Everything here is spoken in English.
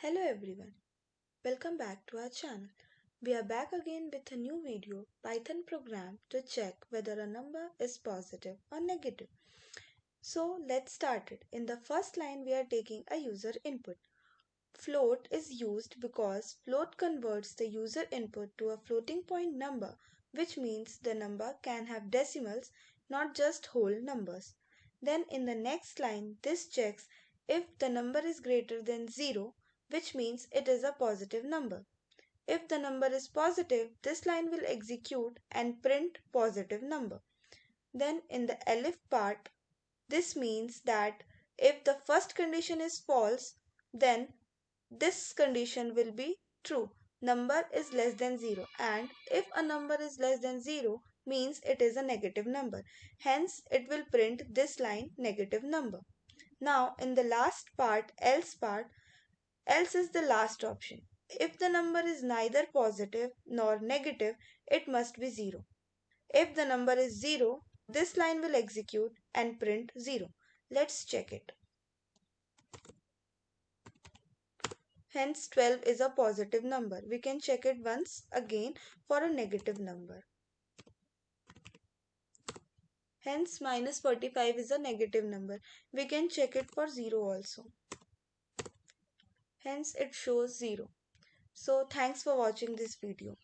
Hello everyone, welcome back to our channel. We are back again with a new video Python program to check whether a number is positive or negative. So let's start it. In the first line we are taking a user input. Float is used because float converts the user input to a floating point number, which means the number can have decimals, not just whole numbers. Then in the next line, this checks if the number is greater than 0, which means it is a positive number. If the number is positive, this line will execute and print positive number. Then in the elif part, this means that if the first condition is false, then this condition will be true. Number is less than 0, and if a number is less than 0 means it is a negative number. Hence it will print this line negative number. Now in the last part, else is the last option. If the number is neither positive nor negative, it must be 0. If the number is 0, this line will execute and print 0. Let's check it. Hence 12 is a positive number. We can check it once again for a negative number. Hence minus 45 is a negative number. We can check it for 0 also. Hence it shows 0. So thanks for watching this video.